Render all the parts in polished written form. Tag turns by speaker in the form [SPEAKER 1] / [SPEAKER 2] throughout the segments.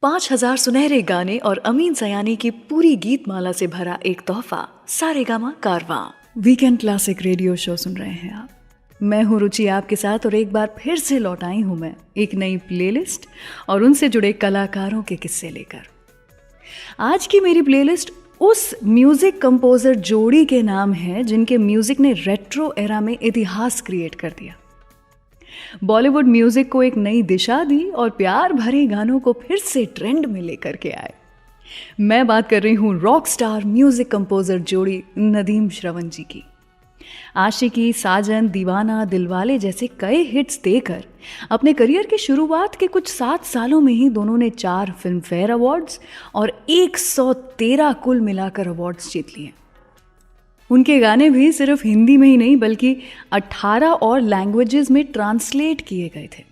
[SPEAKER 1] 5,000 सुनहरे गाने और अमीन सयानी की पूरी गीत माला से भरा एक तोहफा सारेगामा कारवां। वीकेंड क्लासिक रेडियो शो सुन रहे हैं आप। मैं हूं रुचि आपके साथ और एक बार फिर से लौट आई हूं मैं एक नई प्लेलिस्ट और उनसे जुड़े कलाकारों के किस्से लेकर। आज की मेरी प्लेलिस्ट उस म्यूजिक कंपोजर जोड़ी के नाम है जिनके म्यूजिक ने रेट्रो एरा में इतिहास क्रिएट कर दिया, बॉलीवुड म्यूजिक को एक नई दिशा दी और प्यार भरे गानों को फिर से ट्रेंड में लेकर के आए। मैं बात कर रही हूं रॉक स्टार म्यूजिक कंपोजर जोड़ी नदीम श्रवण जी की। आशिकी, साजन, दीवाना, दिलवाले जैसे कई हिट्स देकर अपने करियर की शुरुआत के कुछ 7 सालों में ही दोनों ने 4 फिल्म फेयर अवार्ड्स और 113 कुल मिलाकर अवार्ड्स जीत लिए। उनके गाने भी सिर्फ हिंदी में ही नहीं बल्कि 18 और लैंग्वेजेस में ट्रांसलेट किए गए थे।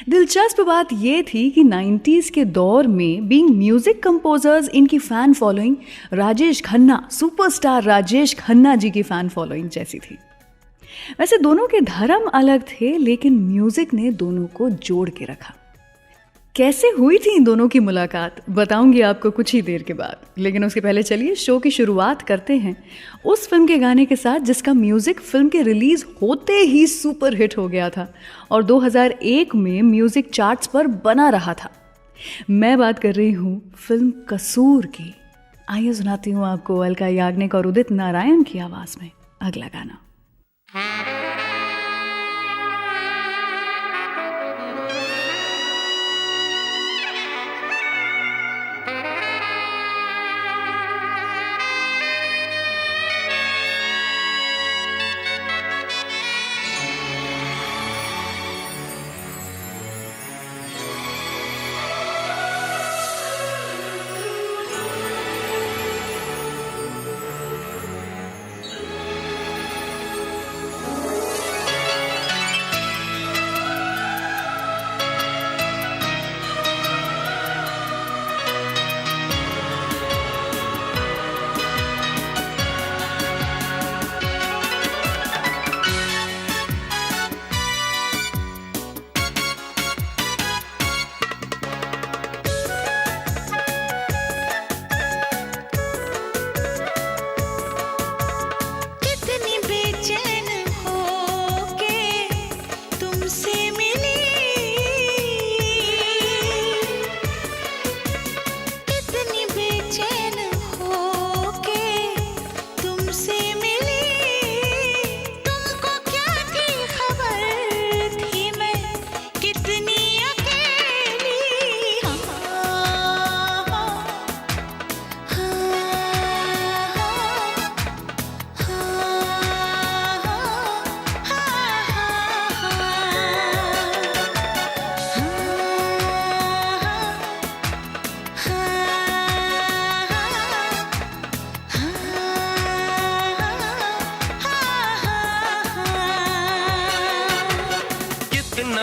[SPEAKER 1] दिलचस्प बात यह थी कि 90s के दौर में बीइंग म्यूजिक कंपोजर्स इनकी fan following Rajesh Khanna, superstar Rajesh Khanna ji की फैन फॉलोइंग जैसी थी। वैसे दोनों के धर्म अलग थे लेकिन म्यूजिक ने दोनों को जोड़ के रखा। कैसे हुई थी इन दोनों की मुलाकात बताऊंगी आपको कुछ ही देर के बाद, लेकिन उसके पहले चलिए शो की शुरुआत करते हैं उस फिल्म के गाने के साथ जिसका म्यूजिक फिल्म के रिलीज होते ही सुपर हिट हो गया था और 2001 में म्यूजिक चार्ट्स पर बना रहा था। मैं बात कर रही हूँ फिल्म कसूर की। आइए सुनाती हूँ आपको अलका याग्निक और उदित नारायण की आवाज में अगला गाना।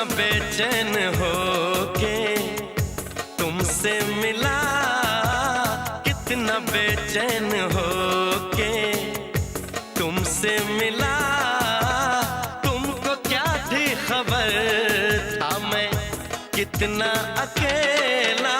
[SPEAKER 2] बेचैन हो के तुमसे मिला, कितना बेचैन हो के तुमसे मिला, तुमको क्या थी खबर था मैं कितना अकेला।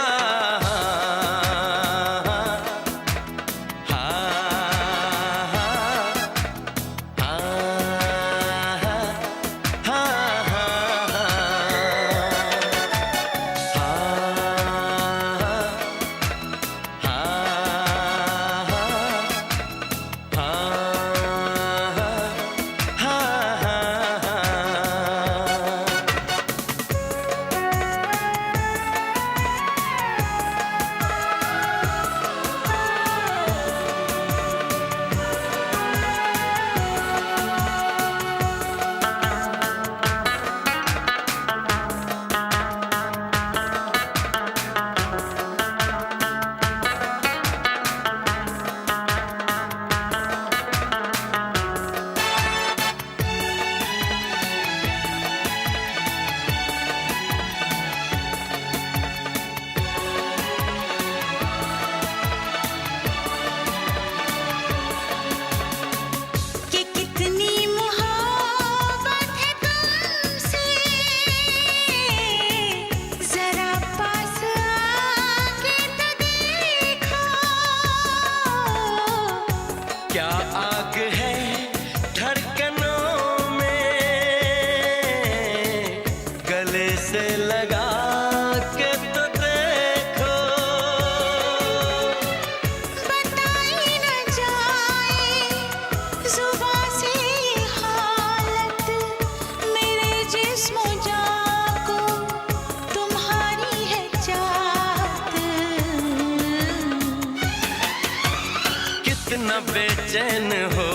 [SPEAKER 2] बेचैन हो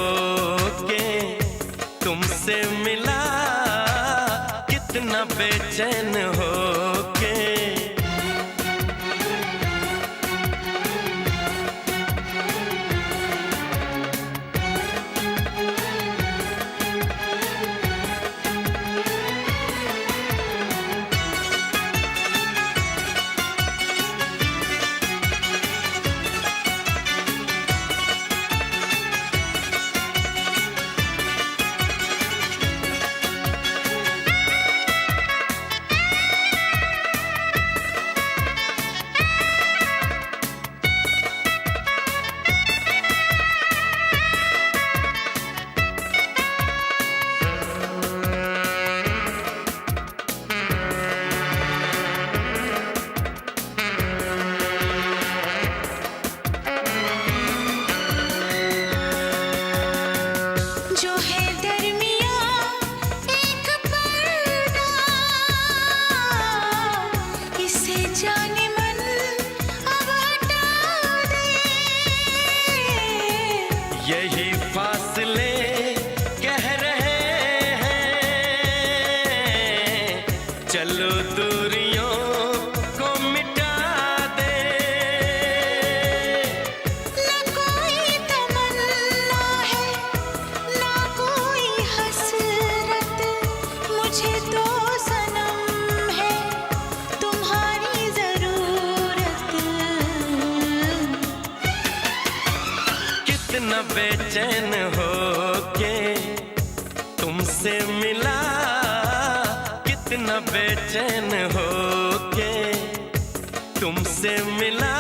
[SPEAKER 2] के तुमसे मिला, कितना बेचैन हो के। यही फासले कह रहे हैं, चलो दूरियों को मिटा दे।
[SPEAKER 3] ना कोई तमन्ना है, ना कोई हसरत, मुझे तो सनम है तुम्हारी जरूरत।
[SPEAKER 2] कितना बेचैन हो के तुमसे मिला, कितना बेचैन हो के तुमसे मिला।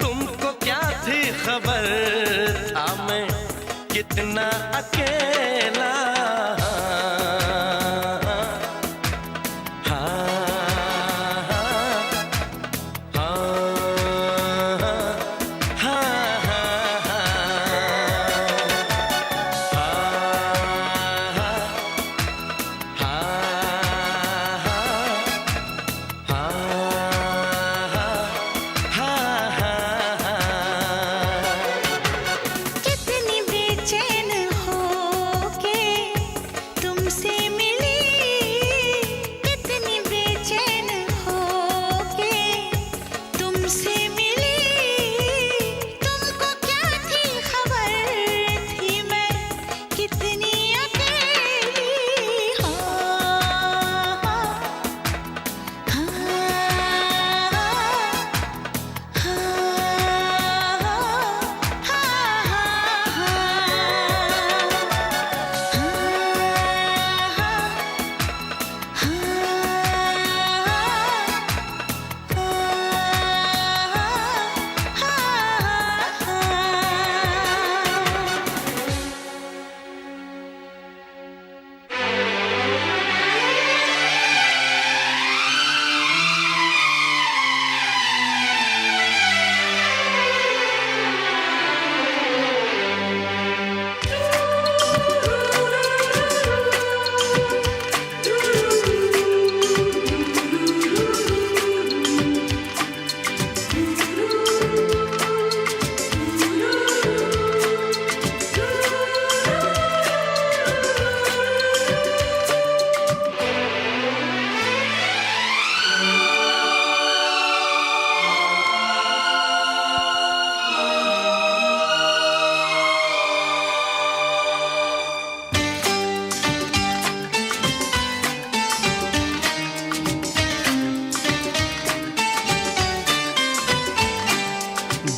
[SPEAKER 2] तुमको क्या थी खबर था मैं कितना अकेला।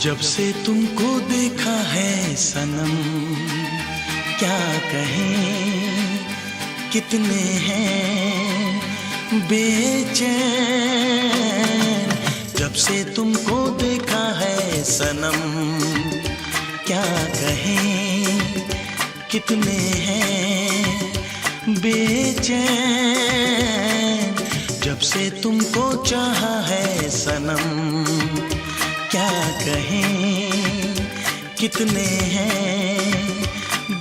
[SPEAKER 4] जब से तुमको देखा है सनम, क्या कहें कितने हैं बेचैन। जब से तुमको देखा है सनम, क्या कहें कितने हैं बेचैन। जब से तुमको चाहा है सनम, क्या कहें कितने हैं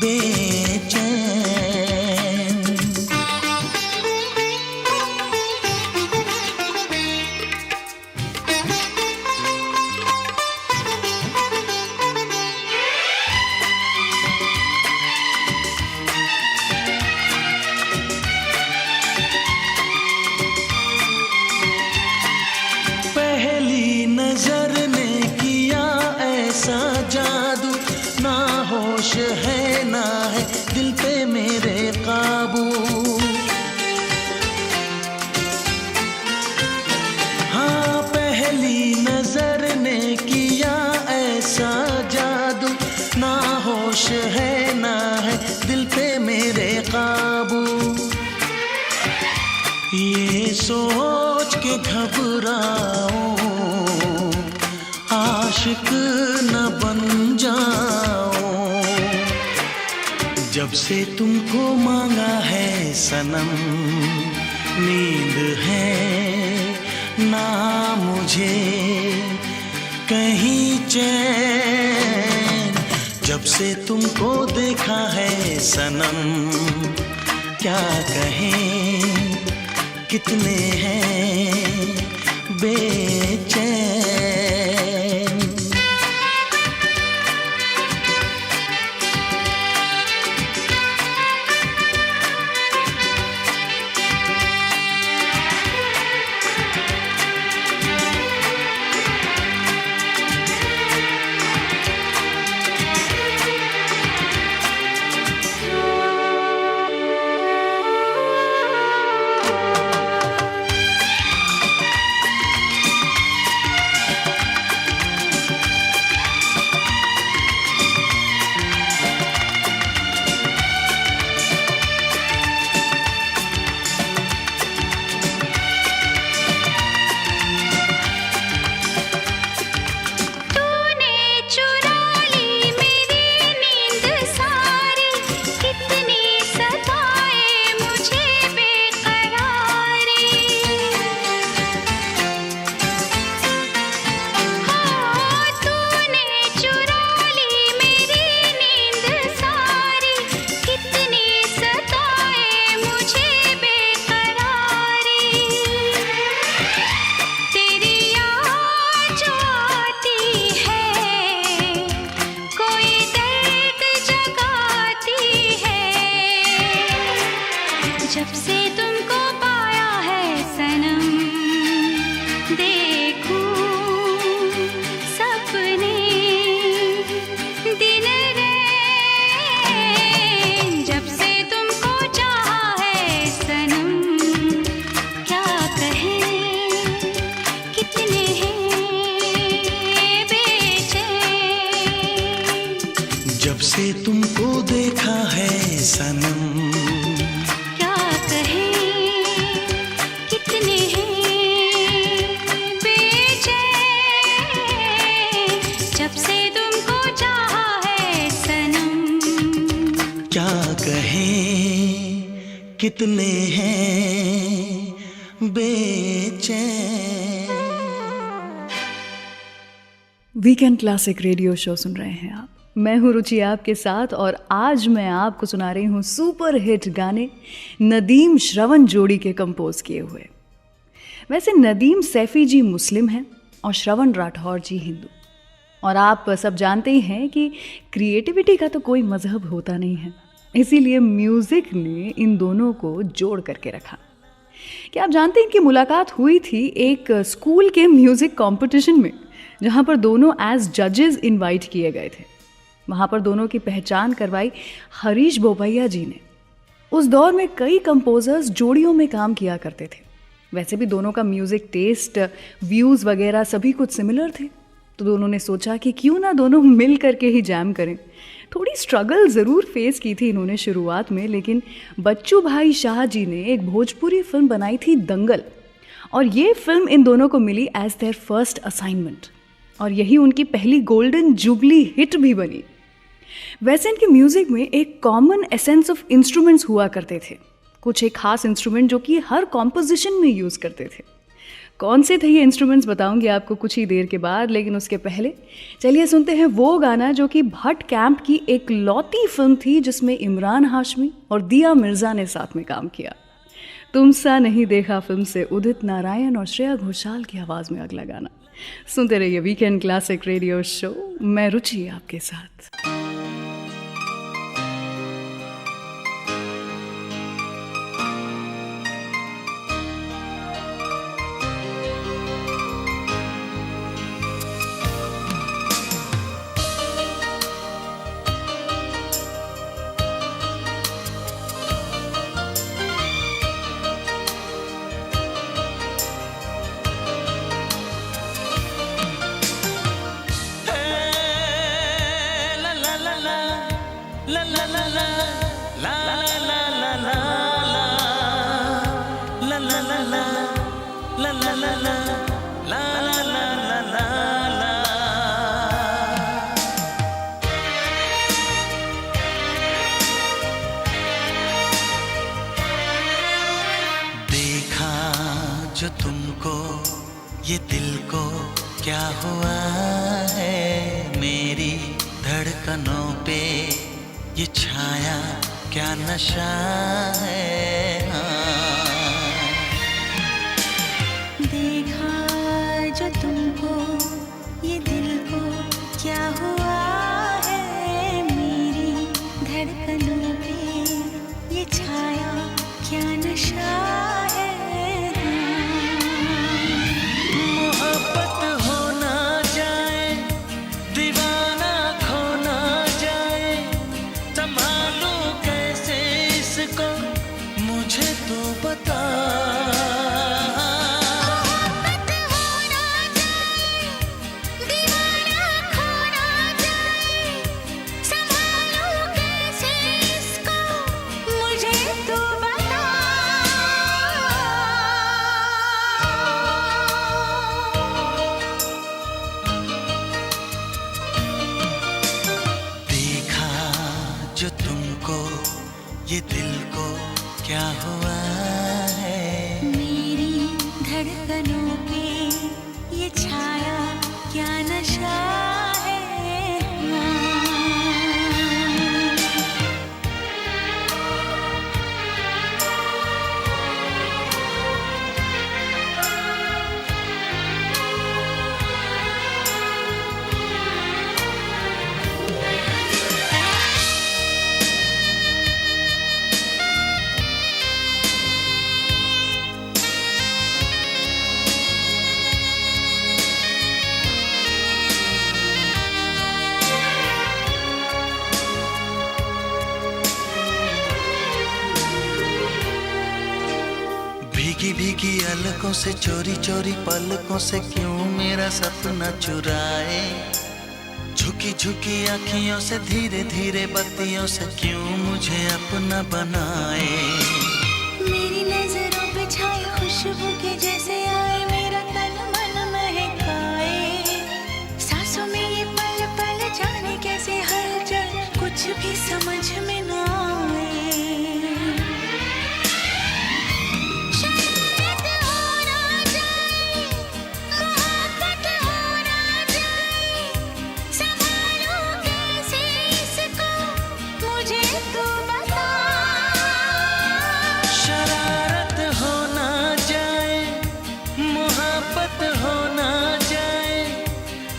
[SPEAKER 4] बेचैन। आशिक न बन जाऊं। जब से तुमको मांगा है सनम, नींद है ना मुझे कहीं चैन। जब से तुमको देखा है सनम, क्या कहें कितने हैं बेचैन।
[SPEAKER 3] जब से तुमको पाया है सनम, देखूं सपने दिन रैन। जब से तुमको चाहा है सनम, क्या कहें कितने हैं बेचैन।
[SPEAKER 4] जब से तुमको देखा है सनम, क्या कहें कितने हैं बेचैन।
[SPEAKER 1] वीकेंड क्लासिक रेडियो शो सुन रहे हैं आप। मैं हूँ रुचि आपके साथ और आज मैं आपको सुना रही हूँ सुपर हिट गाने नदीम श्रवण जोड़ी के कंपोज किए हुए। वैसे नदीम सैफी जी मुस्लिम हैं और श्रवण राठौर जी हिंदू। और आप सब जानते ही हैं कि क्रिएटिविटी का तो कोई मजहब होता नहीं है, इसीलिए म्यूज़िक ने इन दोनों को जोड़ करके रखा। क्या आप जानते हैं कि मुलाकात हुई थी एक स्कूल के म्यूज़िक कंपटीशन में, जहां पर दोनों एज जजेस इनवाइट किए गए थे। वहां पर दोनों की पहचान करवाई हरीश बोपैया जी ने। उस दौर में कई कंपोजर्स जोड़ियों में काम किया करते थे। वैसे भी दोनों का म्यूज़िक टेस्ट, व्यूज़ वगैरह सभी कुछ सिमिलर थे, तो दोनों ने सोचा कि क्यों ना दोनों मिल करके ही जैम करें। थोड़ी स्ट्रगल ज़रूर फेस की थी इन्होंने शुरुआत में, लेकिन बच्चू भाई शाह जी ने एक भोजपुरी फिल्म बनाई थी दंगल, और ये फिल्म इन दोनों को मिली एज देयर फर्स्ट असाइनमेंट, और यही उनकी पहली गोल्डन जुबली हिट भी बनी। वैसे इनके म्यूज़िक में एक कॉमन एसेंस ऑफ इंस्ट्रूमेंट्स हुआ करते थे, कुछ एक खास इंस्ट्रूमेंट जो कि हर कॉम्पोजिशन में यूज़ करते थे। कौन से थे ये इंस्ट्रूमेंट्स बताऊंगी आपको कुछ ही देर के बाद, लेकिन उसके पहले चलिए सुनते हैं वो गाना जो कि भट्ट कैंप की एक लौती फिल्म थी जिसमें इमरान हाशमी और दिया मिर्ज़ा ने साथ में काम किया। तुम सा नहीं देखा फिल्म से उदित नारायण और श्रेया घोषाल की आवाज़ में अगला गाना। सुनते रहिए वीकेंड क्लासिक रेडियो शो, मैं रुचि आपके साथ।
[SPEAKER 2] la la
[SPEAKER 4] को क्या हुआ है, मेरी धड़कनों पे ये छाया क्या नशा है।
[SPEAKER 3] देखा जो तुमको ये दिल को क्या हुआ है, मेरी धड़कनों पे ये छाया क्या नशा है।
[SPEAKER 4] मोहब्बत हो ना जाए, दीवाना खो ना जाए, संभालूं कैसे इसको मुझे तो बता। जो तुमको ये दिल को क्या हुआ है,
[SPEAKER 3] मेरी धड़कनों पे ये छाया क्या नशा है।
[SPEAKER 4] भीगी भीगी अलकों से चोरी चोरी पलकों से क्यों मेरा सपना चुराए, झुकी झुकी आँखियों से धीरे धीरे बत्तियों से क्यों मुझे अपना बनाए।
[SPEAKER 3] मेरी नजरों पे छाई खुशबू के जैसे आए, मेरा तन मन महकाए, सांसों में ये पल पल जाने कैसे हलचल कुछ भी समझ में ना आए।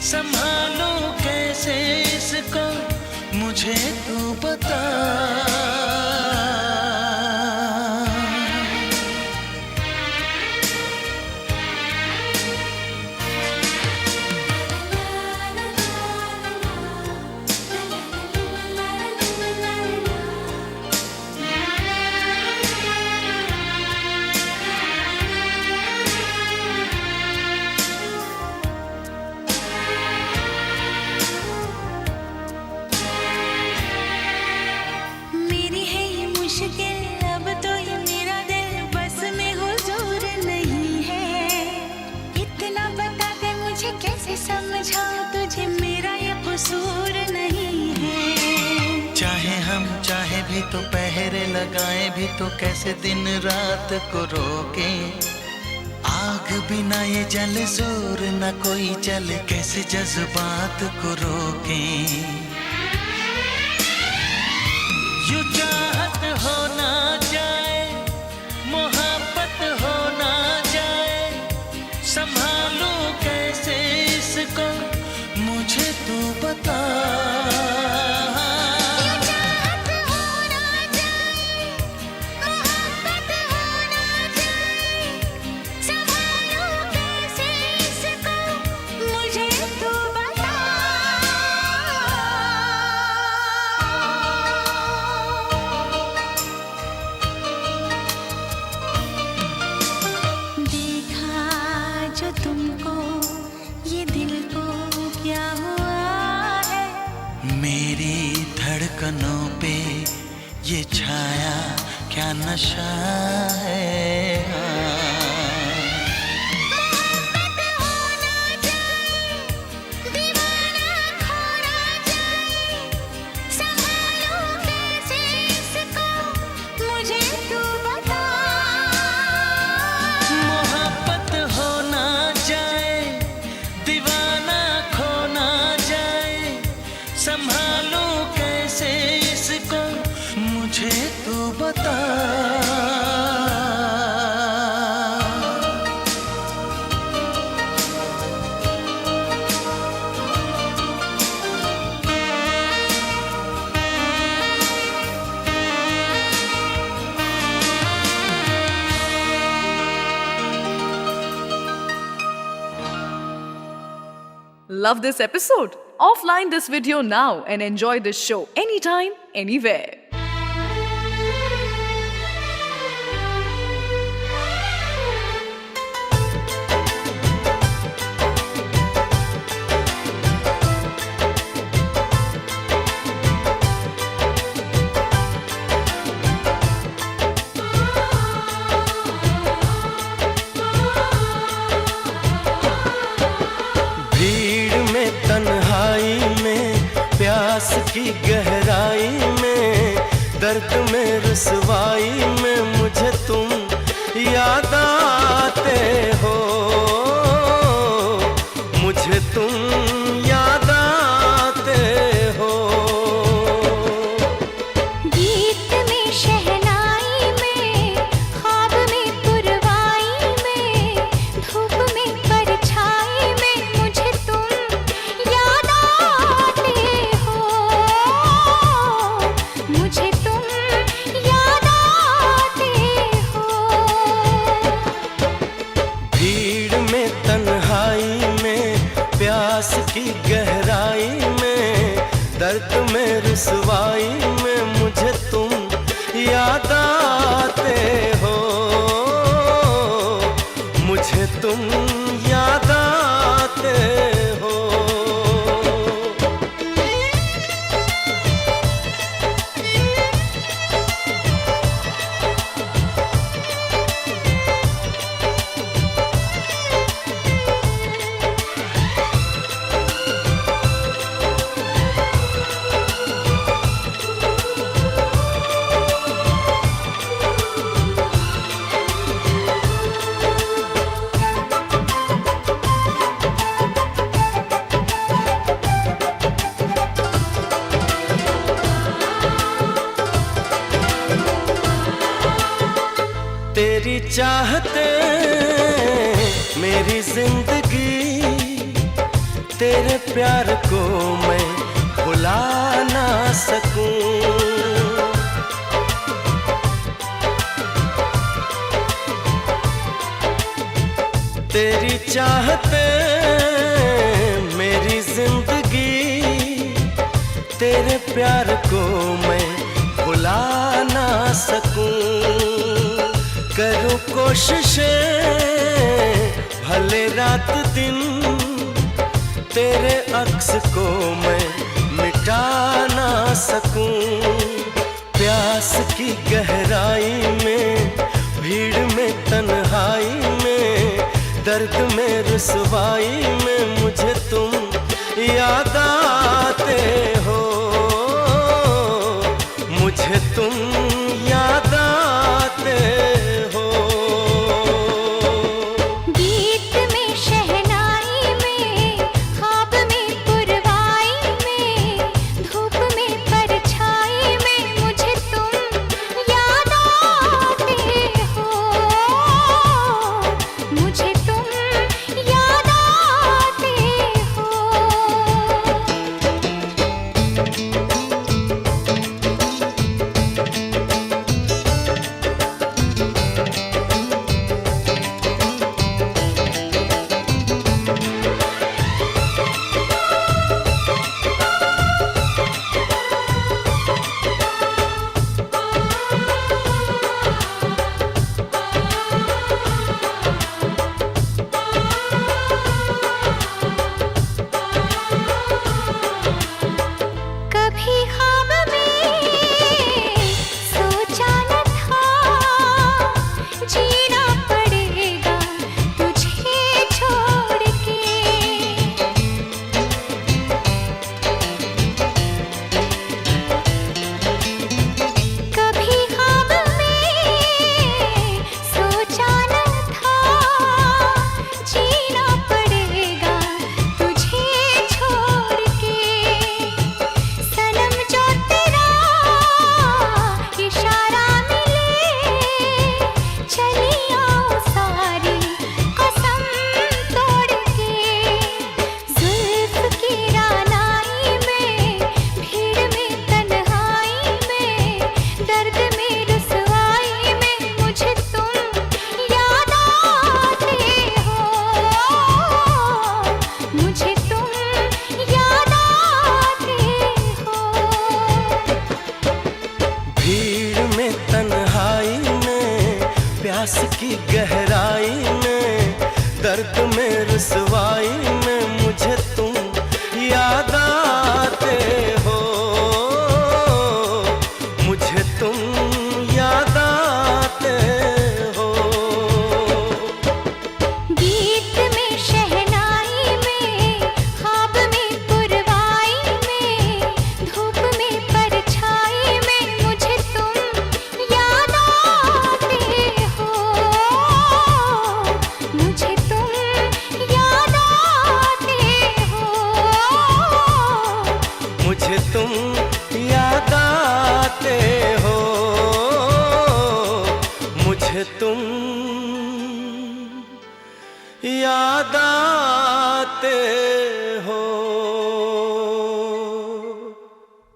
[SPEAKER 4] संभालो कैसे इसको मुझे तू बता।
[SPEAKER 3] अब तो ये मेरा दिल बस में हुजूर नहीं है, इतना बता दे मुझे कैसे समझाऊं तुझे मेरा ये कसूर नहीं है।
[SPEAKER 4] चाहे हम चाहे भी तो पहरे लगाए भी तो कैसे दिन रात को रोके, आग बिना ये जले जोर न कोई चले, कैसे जज्बात को रोके। यूं चाहत हो ना जाए, मोहब्बत हो ना जाए, संभालूं कैसे इसको मुझे तू बता।
[SPEAKER 3] जो तुमको ये दिल को क्या हुआ है,
[SPEAKER 4] मेरी धड़कनों पे ये छाया क्या नशा है।
[SPEAKER 1] Love this episode? Offline this video now and enjoy this show anytime, anywhere.
[SPEAKER 2] की गहराई में, दर्द में रुसवाई में मुझे तुम याद आते हो, मुझे तुम याद आते हो।
[SPEAKER 3] गीत में शहनाई में, ख्वाब में पुरवाई में, धूप में परछाई में मुझे तुम याद आते हो, मुझे तुम याद आते हो।
[SPEAKER 2] भीड़ में तन्हाई में, प्यास की गहराई में, दर्द में रुसवाई में मुझे तुम याद आते हो, मुझे तुम याद आते हो। तेरी चाहते मेरी जिंदगी, तेरे प्यार को मैं भुला ना सकूं। तेरी चाहते मेरी जिंदगी, तेरे प्यार को मैं भुला ना सकूं। करूं कोशिशें भले रात दिन, तेरे अक्स को मैं मिटा ना सकूं। प्यास की गहराई में, भीड़ में तन्हाई में, दर्द में रुसवाई में मुझे तुम याद आते हो, मुझे तुम याद आते हो।
[SPEAKER 3] गीत में शहनाई में, ख्वाब में पुरवाई में, धूप में परछाई में मुझे तुम याद आते हो, मुझे तुम याद आते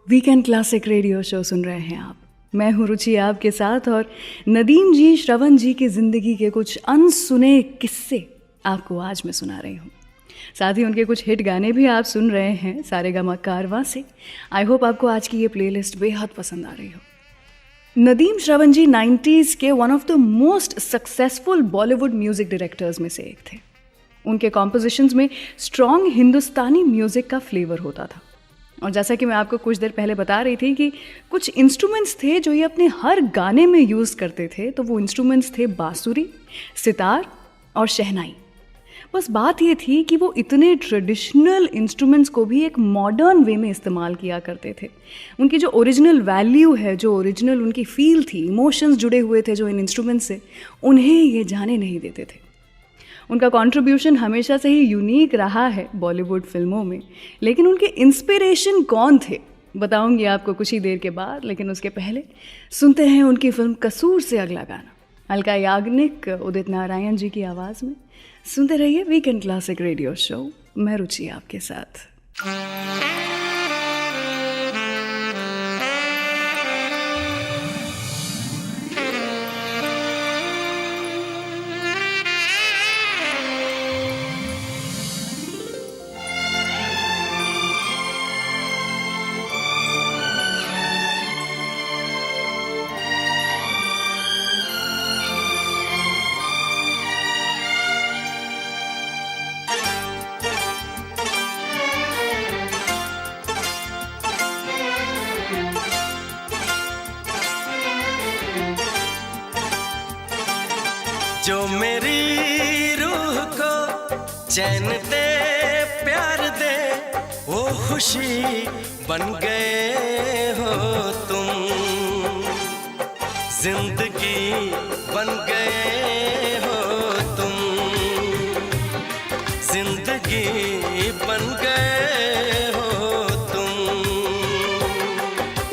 [SPEAKER 1] वीकेंड क्लासिक रेडियो शो सुन रहे हैं आप। मैं हूँ रुचि आपके साथ और नदीम जी, श्रवण जी की ज़िंदगी के कुछ अनसुने किस्से आपको आज मैं सुना रही हूँ। साथ ही उनके कुछ हिट गाने भी आप सुन रहे हैं सारेगामा कारवां से। आई होप आपको आज की ये प्लेलिस्ट बेहद पसंद आ रही हो। नदीम श्रवण जी 90s के one of the most successful Bollywood music directors में से एक थे। उनके कॉम्पोजिशंस में स्ट्रॉन्ग हिंदुस्तानी म्यूज़िक का फ्लेवर होता था। और जैसा कि मैं आपको कुछ देर पहले बता रही थी कि कुछ इंस्ट्रूमेंट्स थे जो ये अपने हर गाने में यूज़ करते थे, तो वो इंस्ट्रूमेंट्स थे बांसुरी, सितार और शहनाई। बस बात ये थी कि वो इतने ट्रेडिशनल इंस्ट्रूमेंट्स को भी एक मॉडर्न वे में इस्तेमाल किया करते थे। उनकी जो ओरिजिनल वैल्यू है, जो ओरिजिनल उनकी फील थी, इमोशंस जुड़े हुए थे जो इन इंस्ट्रूमेंट्स से, उन्हें ये जाने नहीं देते थे। उनका कंट्रीब्यूशन हमेशा से ही यूनिक रहा है बॉलीवुड फिल्मों में, लेकिन उनके इंस्पिरेशन कौन थे बताऊंगी आपको कुछ ही देर के बाद। लेकिन उसके पहले सुनते हैं उनकी फिल्म कसूर से अगला गाना, अलका याग्निक, उदित नारायण जी की आवाज़ में। सुनते रहिए वीकेंड क्लासिक रेडियो शो, मैं रुचि आपके साथ।
[SPEAKER 2] जो मेरी रूह को चैन दे, प्यार दे, वो खुशी बन गए हो तुम। जिंदगी बन गए हो तुम, जिंदगी बन गए हो तुम।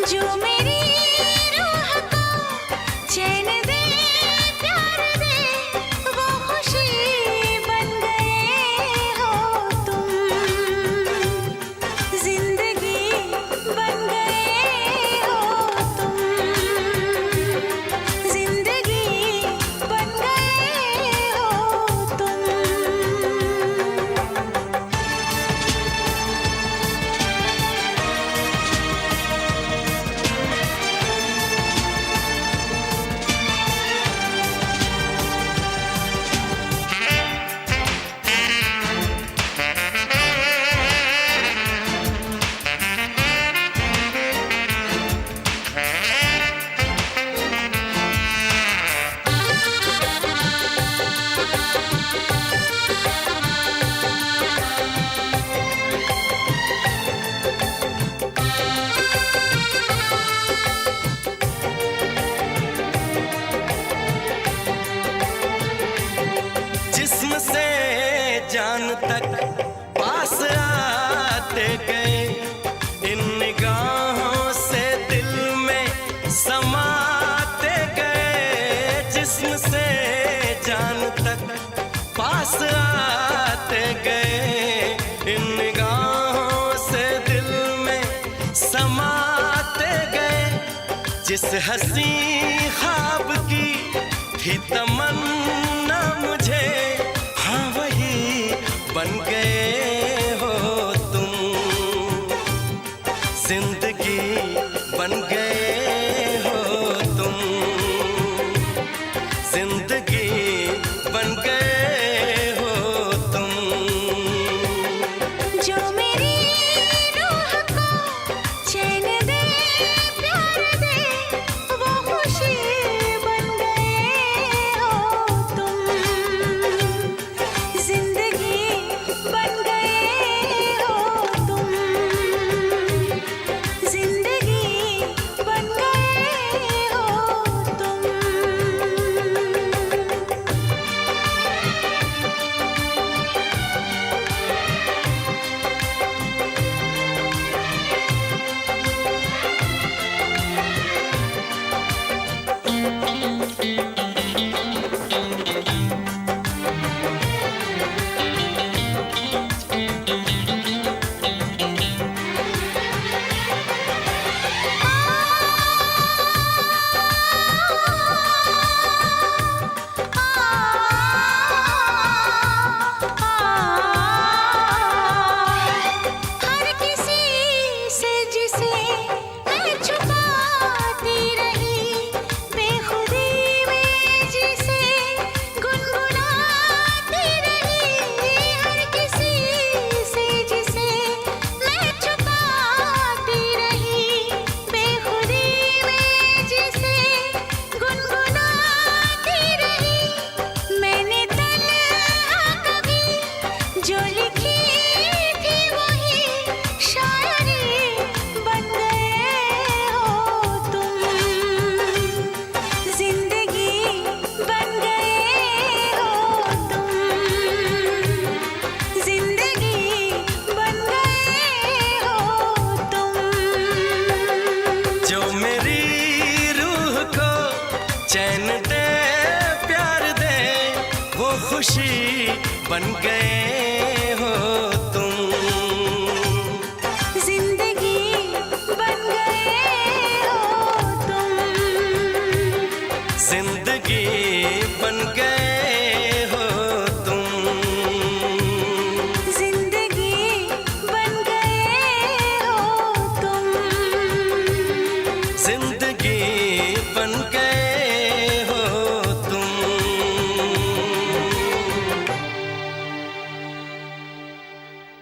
[SPEAKER 3] जो मेरी रूह को चैन दे, प्यार दे, वो खुशी बन गए हो तुम। जिंदगी बन गए हो तुम, जिंदगी बन गए हो तुम।
[SPEAKER 2] जिस्म से जान तक पास आते गए, इन निगाहों से दिल में समाते गए। जिस्म से जान तक पास आते गए, इन निगाहों से दिल में समाते गए। जिस हंसी ख्वाब की थी तमन्ना मुझे, हाँ वही बन गए हो तुम। जिंदगी बन गए हो तुम, जिंदगी बन गए हो तुम।
[SPEAKER 3] जो मेरी रूह को चैन दे, प्यार दे, वो खुशी बन गए हो तुम। जिंदगी बन गए हो तुम, जिंदगी बन गए हो तुम।
[SPEAKER 2] खुशी बन गए हो तुम।
[SPEAKER 3] जिंदगी बन गए हो तुम।
[SPEAKER 2] जिंदगी बन गए हो तुम।
[SPEAKER 3] जिंदगी बन गए हो तुम।
[SPEAKER 2] जिंदगी बन गए हो तुम।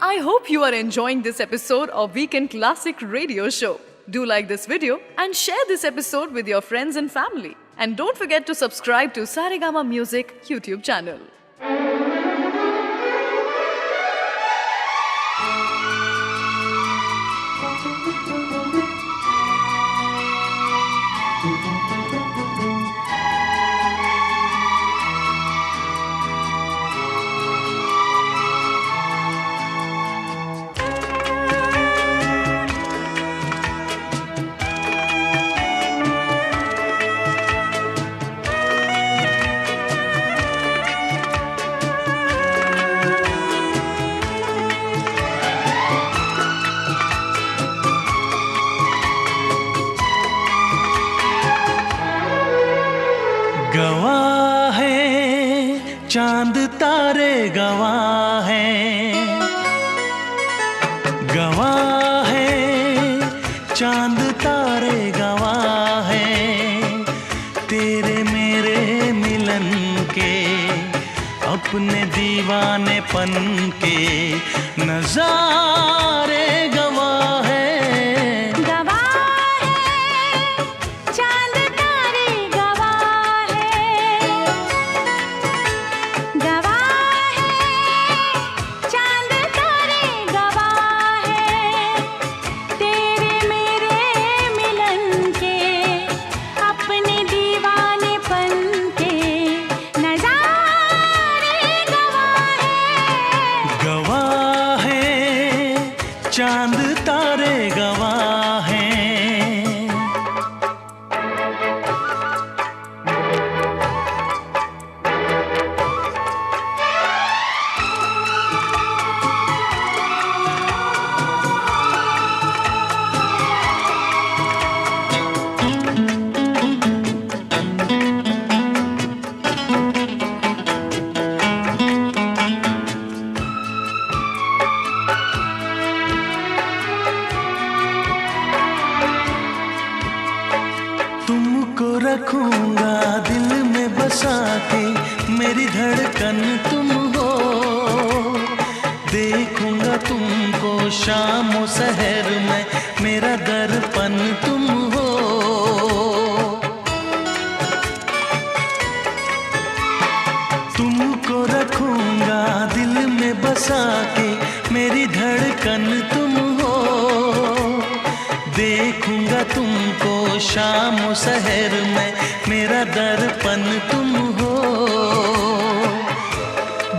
[SPEAKER 1] I hope you are enjoying this episode of Weekend Classic Radio Show. Do like this video and share this episode with your friends and family. And don't forget to subscribe to Saregama Music YouTube channel.
[SPEAKER 4] गवाह है चांद तारे, गवाह है, गवाह है चांद तारे, गवाह है तेरे मेरे मिलन के, अपने दीवानेपन के नजारे गवाह है। चांद तारे गवाह हैं। तुमको रखूंगा दिल में बसा के, मेरी धड़कन तुम हो, देखूंगा तुमको शाम और सहर में, मेरा दर्पण तुम हो। तुमको रखूंगा दिल में बसा के, मेरी धड़कन तुम हो, देखूंगा तुमको शाम और सहर में, मेरा दर्पण तुम हो।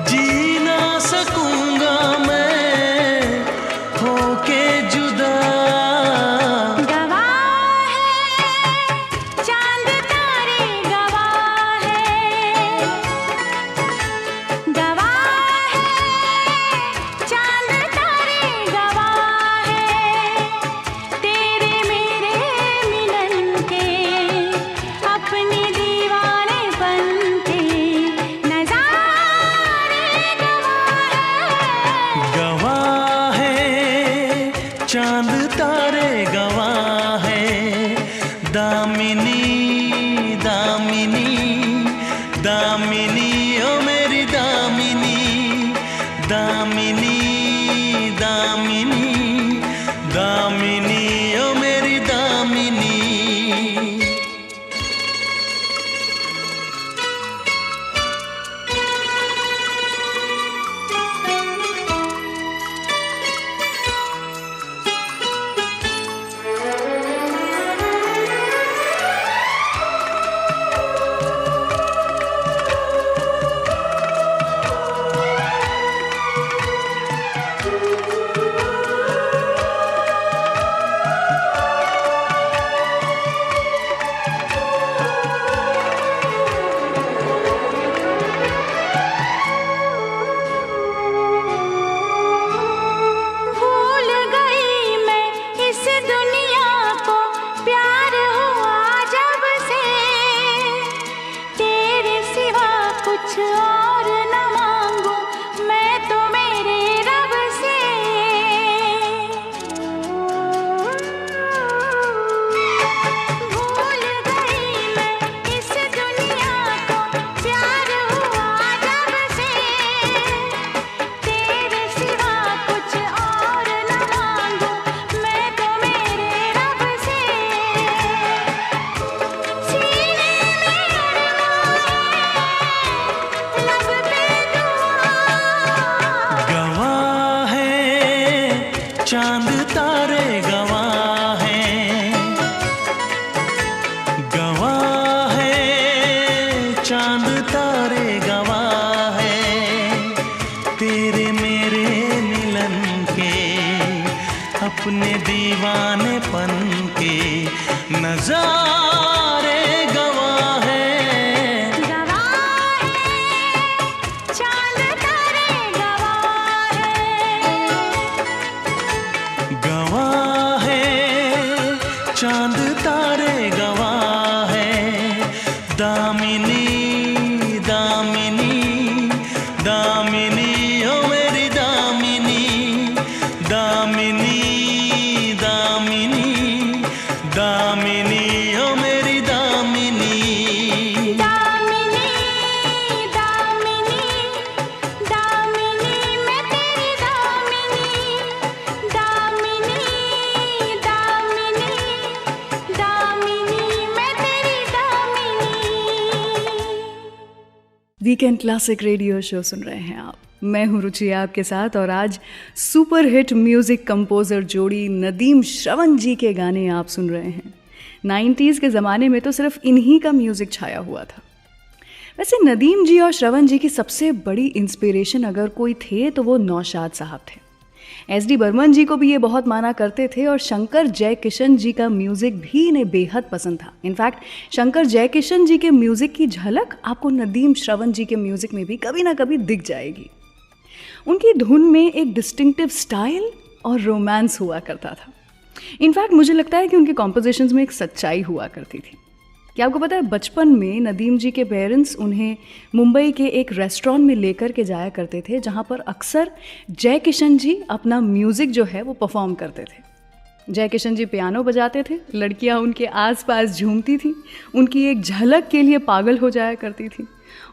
[SPEAKER 4] जी ना सकूंगा मैं होके जुदा।
[SPEAKER 3] गवाह है चांद तारे, गवाह है, गवाह है चांद तारे, गवाह है तेरे मेरे मिलन के, अपने दीवानेपन के नजारे
[SPEAKER 4] गवाह है चांद तारे, गवाह है दामिनी, दामिनी, दामिनी ओ मेरी दामिनी, दामिनी, दामिनी, दामिनी ओ मेरी दामिनी। चांद तारे गवाह हैं, गवाह हैं, चांद तारे गवाह हैं तेरे मेरे मिलन के, अपने दीवानेपन के नजारे गवाह हैं।
[SPEAKER 3] गवाह है चांद तारे गवाह है,
[SPEAKER 4] गवाह है चांद तारे गवाह है। दामिनी दामिनी दामिनी ओ मेरी दामिनी, दामिनी दामिनी दामिनी ओ मेरी दामिनी।
[SPEAKER 3] दामिनी दामिनी दामिनी मैं तेरी दामिनी, दामिनी दामिनी दामिनी मैं तेरी Damini.
[SPEAKER 1] Weekend classic radio show सुन रहे हैं आप। मैं हूं रुचि आपके साथ और आज सुपर हिट म्यूजिक कंपोजर जोड़ी नदीम श्रवण जी के गाने आप सुन रहे हैं। 90s के ज़माने में तो सिर्फ इन्हीं का म्यूज़िक छाया हुआ था। वैसे नदीम जी और श्रवण जी की सबसे बड़ी इंस्पिरेशन अगर कोई थे तो वो नौशाद साहब थे। SD बर्मन जी को भी ये बहुत माना करते थे और शंकर जयकिशन जी का म्यूज़िक भी इन्हें बेहद पसंद था। इनफैक्ट शंकर जयकिशन जी के म्यूज़िक की झलक आपको नदीम श्रवण जी के म्यूज़िक में भी कभी ना कभी दिख जाएगी। उनकी धुन में एक डिस्टिंक्टिव स्टाइल और रोमांस हुआ करता था। इनफैक्ट मुझे लगता है कि उनके कॉम्पोजिशंस में एक सच्चाई हुआ करती थी। क्या आपको पता है, बचपन में नदीम जी के पेरेंट्स उन्हें मुंबई के एक रेस्टोरेंट में लेकर के जाया करते थे, जहाँ पर अक्सर जयकिशन जी अपना म्यूज़िक जो है वो परफॉर्म करते थे। जयकिशन जी पियानो बजाते थे, लड़कियाँ उनके आसपास झूमती थी, उनकी एक झलक के लिए पागल हो जाया करती थी।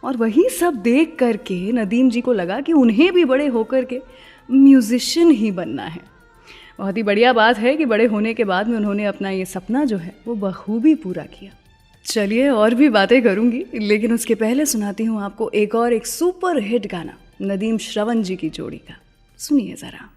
[SPEAKER 1] और वही सब देख करके नदीम जी को लगा कि उन्हें भी बड़े होकर के म्यूज़िशियन ही बनना है। बहुत ही बढ़िया बात है कि बड़े होने के बाद में उन्होंने अपना ये सपना जो है वो बखूबी पूरा किया। चलिए और भी बातें करूंगी, लेकिन उसके पहले सुनाती हूँ आपको एक सुपर हिट गाना नदीम श्रवण जी की जोड़ी का। सुनिए ज़रा।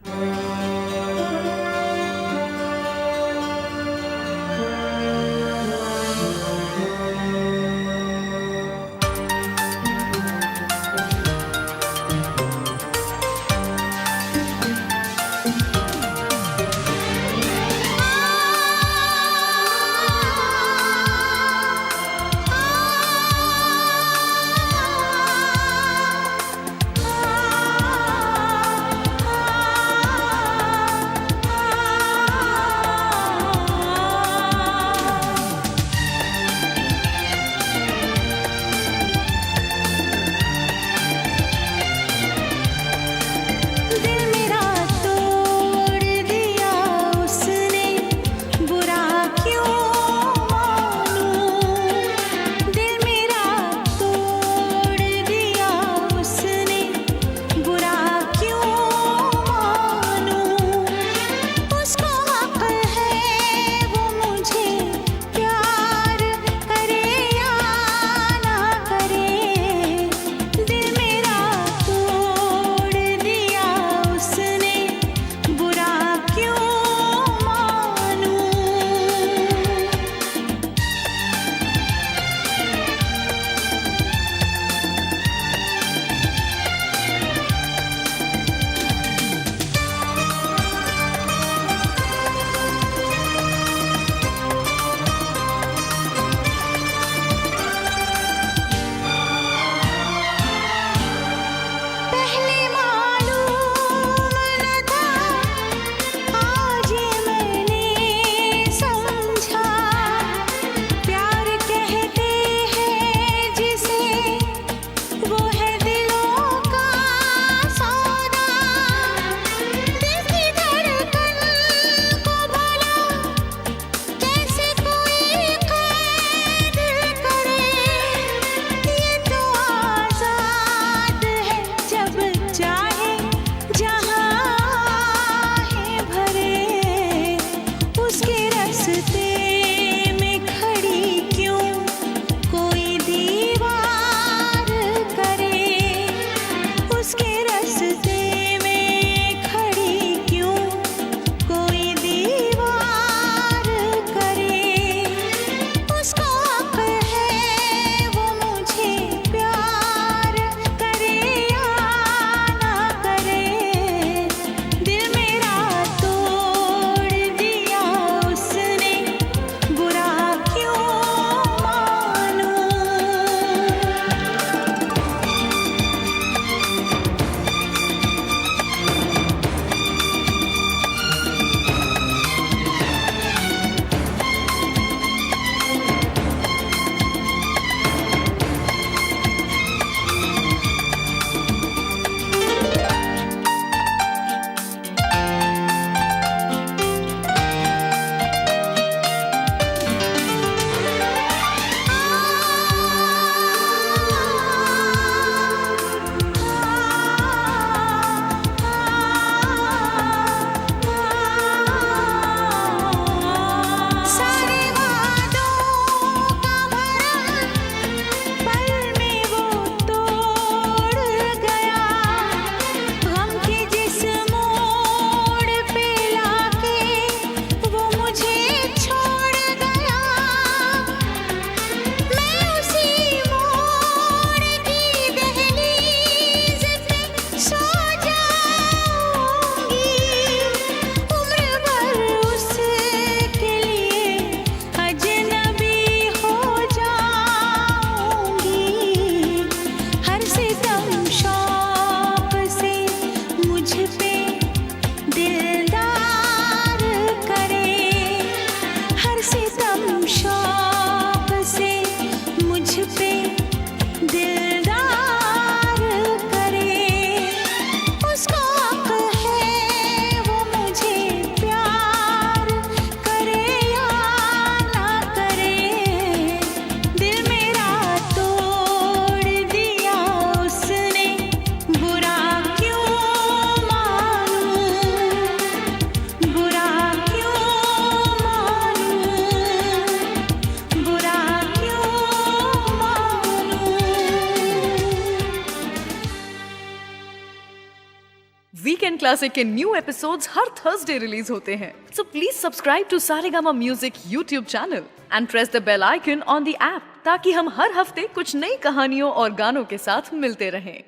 [SPEAKER 1] क्लासिक के न्यू एपिसोड्स हर थर्सडे रिलीज होते हैं। So please subscribe to Saregama music YouTube channel and press the bell icon on the app, ताकि हम हर हफ्ते कुछ नई कहानियों और गानों के साथ मिलते रहें।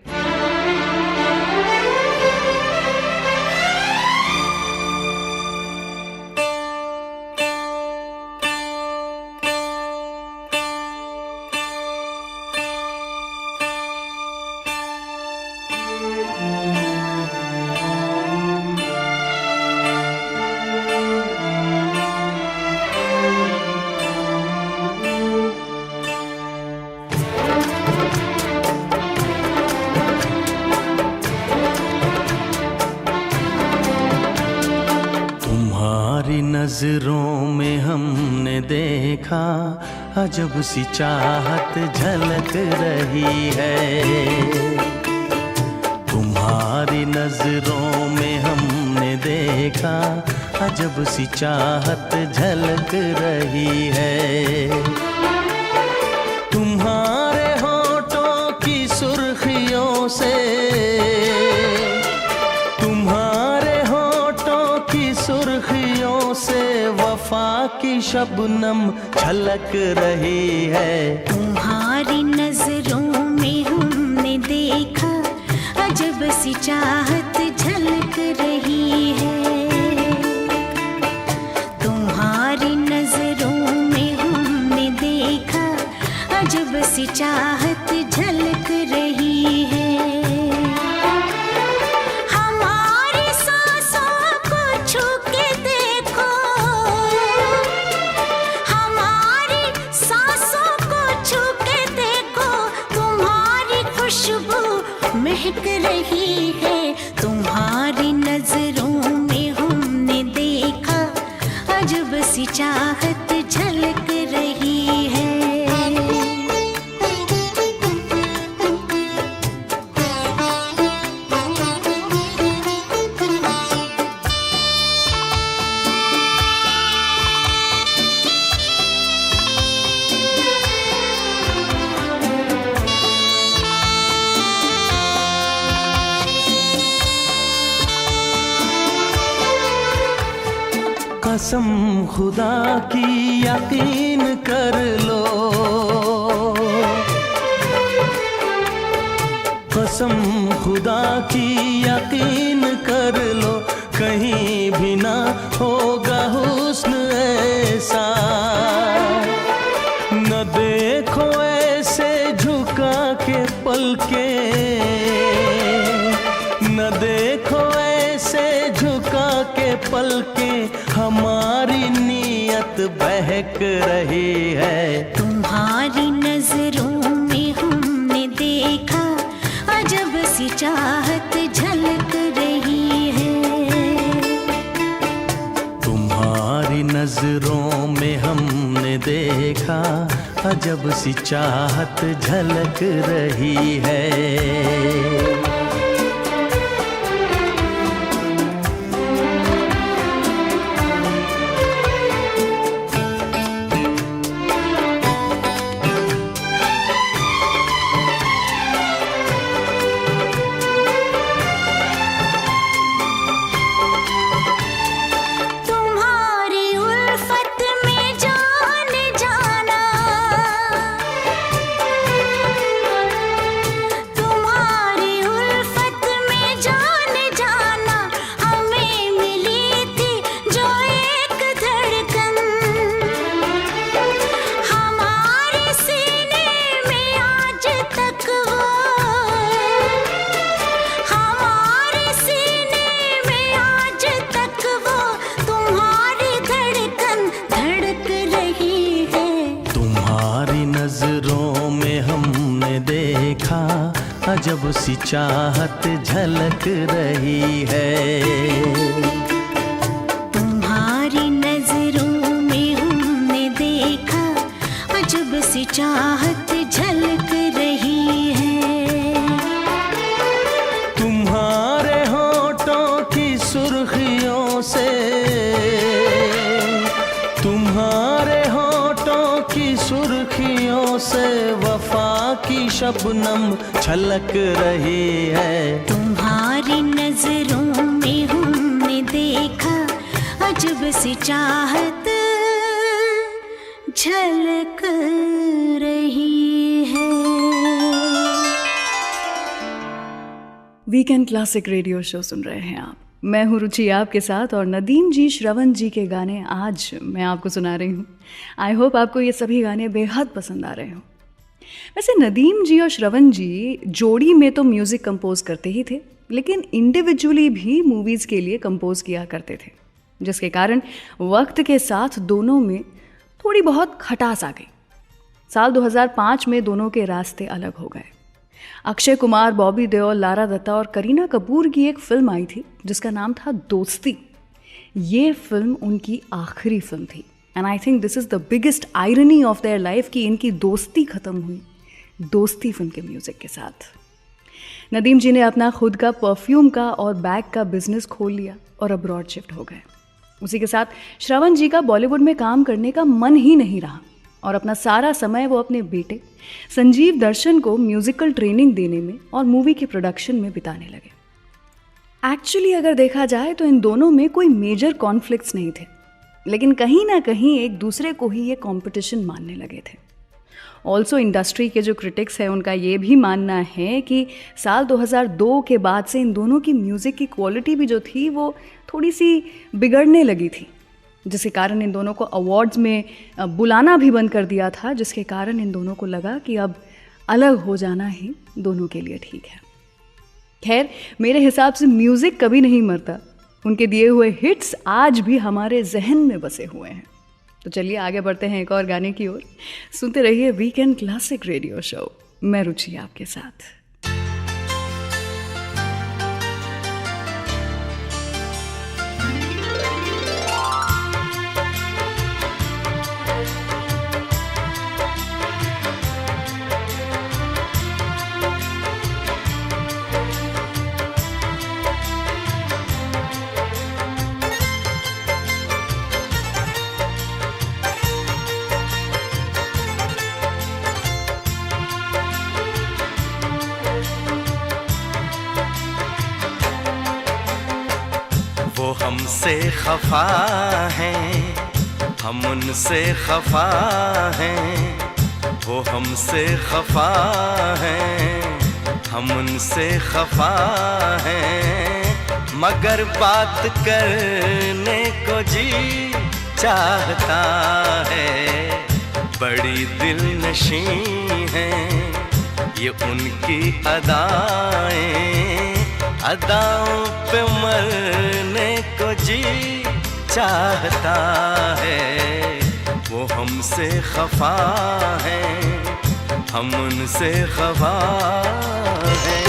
[SPEAKER 4] नजरों में हमने देखा अजब सी चाहत झलक रही है। तुम्हारी नजरों में हमने देखा अजब सी चाहत झलक रही है। तुम्हारे होठों की सुर्खियों से, तुम्हारे होठों की सुर्खियों से वफा की शबनम छलक रही है।
[SPEAKER 3] तुम्हारी नजरों में हमने देखा अजब सी चाहत झलक रही है। तुम्हारी नजरों में हमने देखा अजब सी चाहत झलक रही है। महक रही है। तुम्हारी नजरों में हमने देखा अजब सी चाहत झलक रही है।
[SPEAKER 4] कसम खुदा की यकीन कर लो, कसम खुदा की यकीन कर लो, कहीं भी ना होगा हुस्न ऐसा। न देखो ऐसे झुका के पलके, न देखो ऐसे झुका के पलके, हमारी नीयत बहक रही है।
[SPEAKER 3] तुम्हारी नजरों में हमने देखा अजब सी चाहत झलक रही है।
[SPEAKER 4] तुम्हारी नजरों में हमने देखा अजब सी चाहत झलक रही है। नजरों में हमने देखा अजब सी चाहत झलक रही है।
[SPEAKER 3] तुम्हारी नजरों में हमने देखा अजब सी चाहत झलक रही है।
[SPEAKER 4] तुम्हारे होठों की सुर्खियों से, तुम्हारे होठों की सुर्खियों से वफा की शबनम छलक रही है।
[SPEAKER 3] तुम्हारी नजरों में देखा अजब सी चाहत झलक रही है।
[SPEAKER 1] वीकेंड क्लासिक रेडियो शो सुन रहे हैं आप। मैं हूँ रुचि आपके साथ और नदीम जी, श्रवण जी के गाने आज मैं आपको सुना रही हूँ। आई होप आपको ये सभी गाने बेहद पसंद आ रहे हों। वैसे नदीम जी और श्रवण जी जोड़ी में तो म्यूज़िक कंपोज करते ही थे, लेकिन इंडिविजुअली भी मूवीज़ के लिए कंपोज किया करते थे, जिसके कारण वक्त के साथ दोनों में थोड़ी बहुत खटास आ गई। साल 2005 में दोनों के रास्ते अलग हो गए। अक्षय कुमार, बॉबी देओल, लारा दत्ता और करीना कपूर की एक फिल्म आई थी जिसका नाम था दोस्ती। ये फिल्म उनकी आखिरी फिल्म थी and I think this is the biggest irony of their life कि इनकी दोस्ती ख़त्म हुई दोस्ती फिल्म के म्यूज़िक के साथ। नदीम जी ने अपना खुद का परफ्यूम का और बैग का बिजनेस खोल लिया और अब्रॉड शिफ्ट हो गए। उसी के साथ श्रवण जी का बॉलीवुड में काम करने का मन ही नहीं रहा और अपना सारा समय वो अपने बेटे संजीव दर्शन को म्यूजिकल ट्रेनिंग देने में और मूवी के प्रोडक्शन में बिताने लगे। एक्चुअली अगर देखा जाए तो इन दोनों में कोई मेजर कॉन्फ्लिक्ट्स नहीं थे, लेकिन कहीं ना कहीं एक दूसरे को ही ये कंपटीशन मानने लगे थे। ऑल्सो इंडस्ट्री के जो क्रिटिक्स हैं उनका ये भी मानना है कि साल 2002 के बाद से इन दोनों की म्यूज़िक की क्वालिटी भी जो थी वो थोड़ी सी बिगड़ने लगी थी, जिसके कारण इन दोनों को अवार्ड्स में बुलाना भी बंद कर दिया था, जिसके कारण इन दोनों को लगा कि अब अलग हो जाना ही दोनों के लिए ठीक है। खैर, मेरे हिसाब से म्यूज़िक कभी नहीं मरता, उनके दिए हुए हिट्स आज भी हमारे जहन में बसे हुए हैं। तो चलिए आगे बढ़ते हैं एक और गाने की ओर। सुनते रहिए वीकेंड क्लासिक रेडियो शो। मैं रुचि आपके साथ।
[SPEAKER 2] वो हमसे खफा हैं, हम उनसे खफा हैं। वो हमसे खफा हैं, हम उनसे खफा हैं। मगर बात करने को जी चाहता है। बड़ी दिलनशी हैं ये उनकी अदाएं, अदाओं पे मरने को जी चाहता है। वो हमसे खफा हैं, हम उनसे खफा हैं।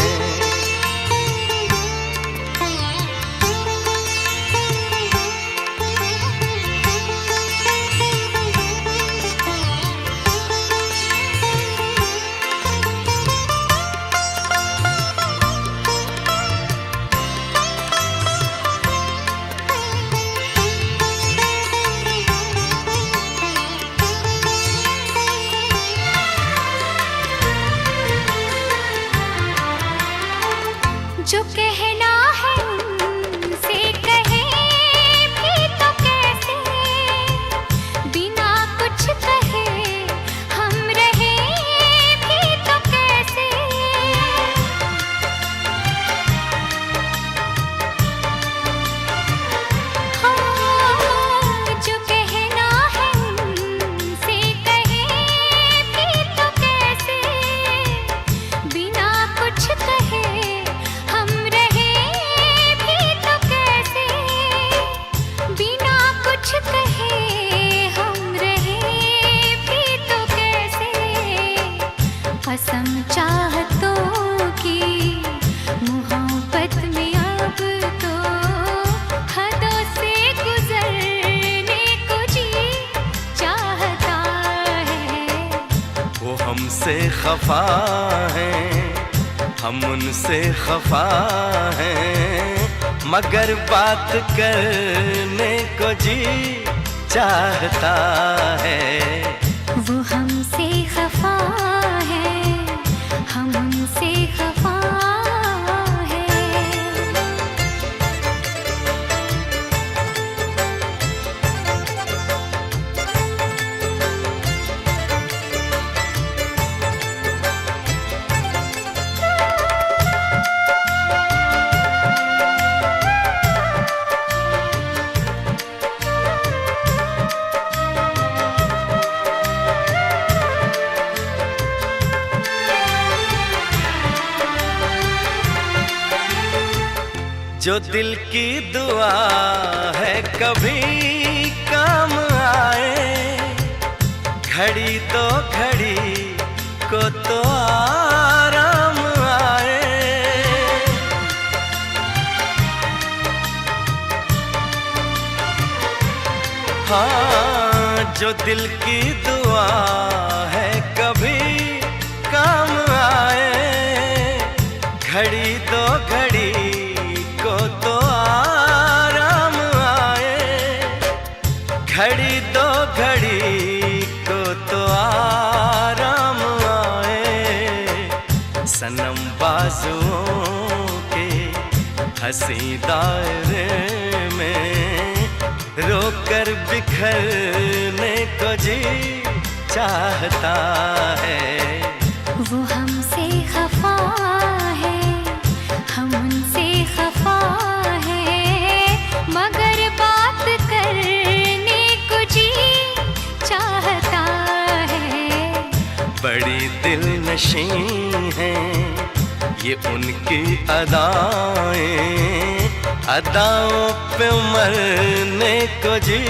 [SPEAKER 3] जो कहना है उनसे कहे भी तो कैसे, बिना कुछ कहे हम रहे भी तो कैसे। हाँ, जो कहना है उनसे कहे भी तो कैसे, बिना कुछ कहे हम रहे भी तो कैसे। बिना कुछ कहे हम रहे भी तो कैसे। कसम चाहतों की मोहब्बत में अब तो हदों से गुजरने को जी चाहता है।
[SPEAKER 2] वो हमसे खफा हैं, हम उनसे खफा हैं। मगर बात करने को जी चाहता है।
[SPEAKER 3] वो हमसे खफा है, हम उनसे खफा है।
[SPEAKER 2] जो दिल की दुआ है कभी काम आए, घड़ी तो घड़ी को तो आराम आए। हाँ, जो दिल की दुआ है कभी काम आए, घड़ी दो घड़ी को तो आराम आए, घड़ी दो घड़ी को तो आराम आए। सनम बाजुओं के हंसी दायरे में रोकर बिखरने को जी चाहता है।
[SPEAKER 3] वो हमसे खफा है, हम उनसे खफा है, मगर बात करने को जी चाहता है।
[SPEAKER 2] बड़ी दिलनशी हैं ये उनकी अदाएं, अदाओं पे मरने को जी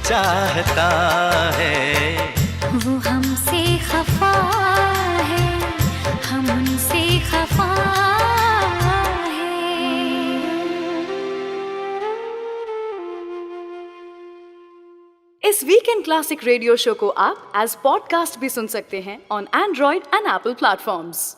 [SPEAKER 2] चाहता है।
[SPEAKER 3] वो हमसे खफा है, हम उनसे खफा है।
[SPEAKER 1] इस वीकेंड क्लासिक रेडियो शो को आप एज पॉडकास्ट भी सुन सकते हैं on Android and Apple platforms.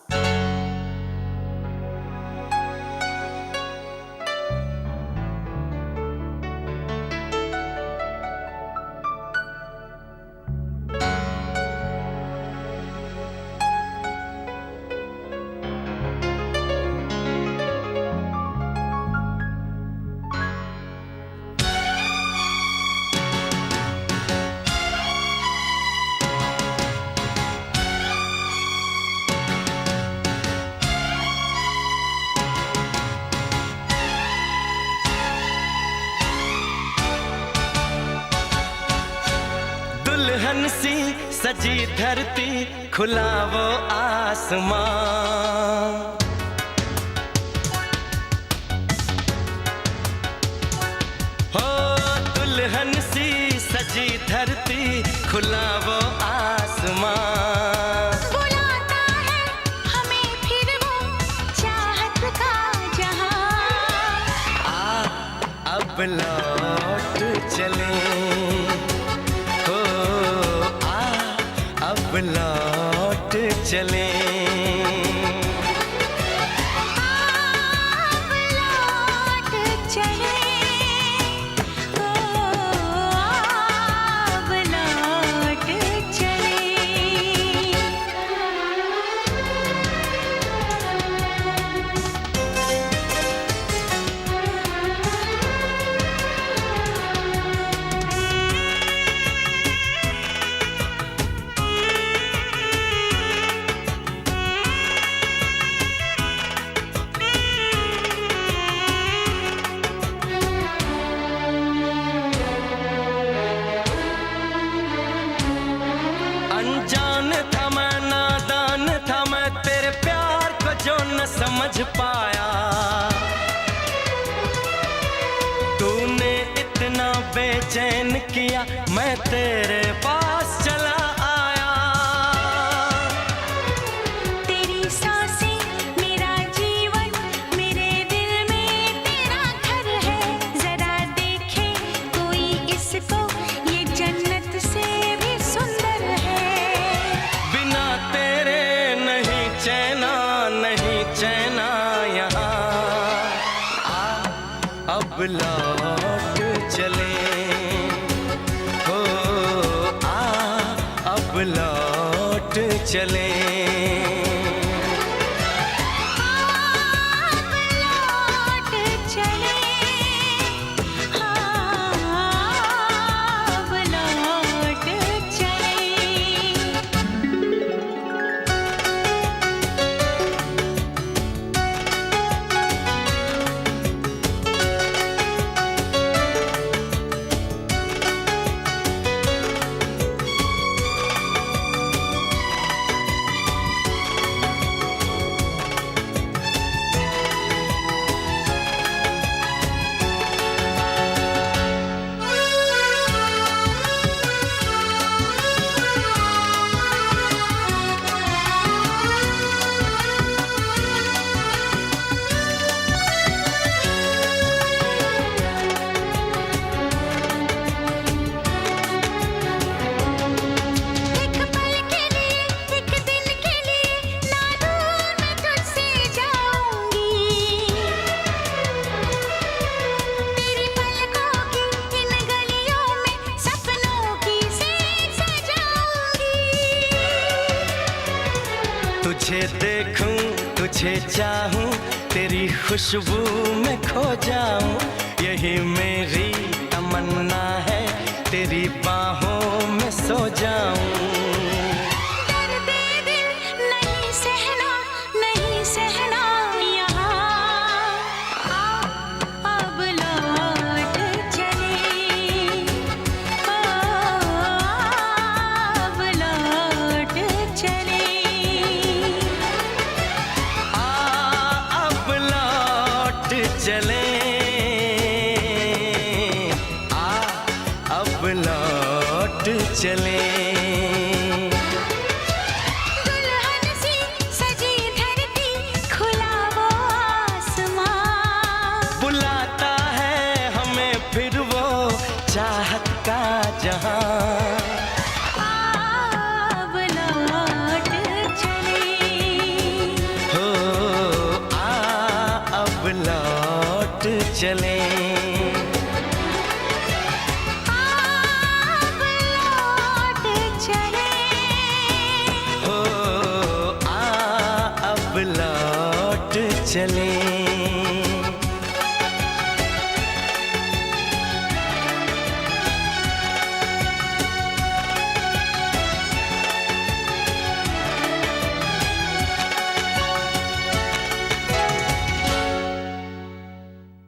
[SPEAKER 2] दुल्हन सी सजी धरती, खुला वो आसमां, हो दुल्हन सी सजी धरती, खुला वो आसमां।
[SPEAKER 3] बुलाता है हमें फिर वो चाहत का जहां।
[SPEAKER 2] अब लौट चले, हो अब लौट चले।
[SPEAKER 3] अब लौट चले, अब लौट चले।
[SPEAKER 2] अनजान था मैं, नादान था मैं, तेरे प्यार को जो न समझ पाया। तूने इतना बेचैन किया, मैं तेरे पास चला आया।
[SPEAKER 3] तेरी सांसें मेरा जीवन, मेरे दिल में तेरा घर है। जरा देखे कोई इसको, ये जन्नत से भी सुंदर है।
[SPEAKER 2] बिना तेरे नहीं चैना, नहीं चैना यहाँ। अब लौट चले, हो अब लौट चले।
[SPEAKER 3] अब लौट चले, अब लौट चले।
[SPEAKER 2] तुझे देखूं तुझे चाहूं तेरी खुशबू में खो जाऊं यही मेरी तमन्ना है तेरी बाहों में सो जाऊं
[SPEAKER 3] दर्द दिल नहीं सहना यहाँ अब लौट चले अब लौट चले
[SPEAKER 2] अब लौट चले अब लौट चले
[SPEAKER 3] दुल्हन सी सजी धरती खुला वो आसमां
[SPEAKER 2] बुलाता है हमें फिर वो चाहत का जहां
[SPEAKER 3] अब लौट चले
[SPEAKER 2] हो अब लौट चले
[SPEAKER 3] अब लौट चले
[SPEAKER 2] हो अब लौट चले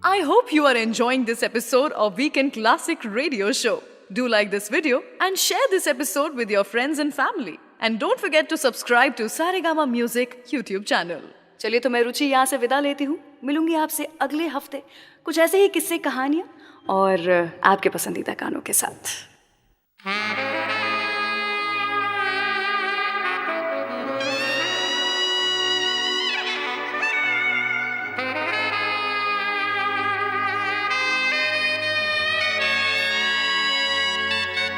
[SPEAKER 1] I hope you are enjoying this episode of Weekend Classic Radio Show. Do like this video and share this episode with your friends and family. And don't forget to subscribe to Saregama Music YouTube channel. चलिए तो मैं रुचि यहाँ से विदा लेती हूँ. मिलूंगी आपसे अगले हफ्ते कुछ ऐसे ही किस्से कहानियाँ और आपके पसंदीदा गानों के साथ.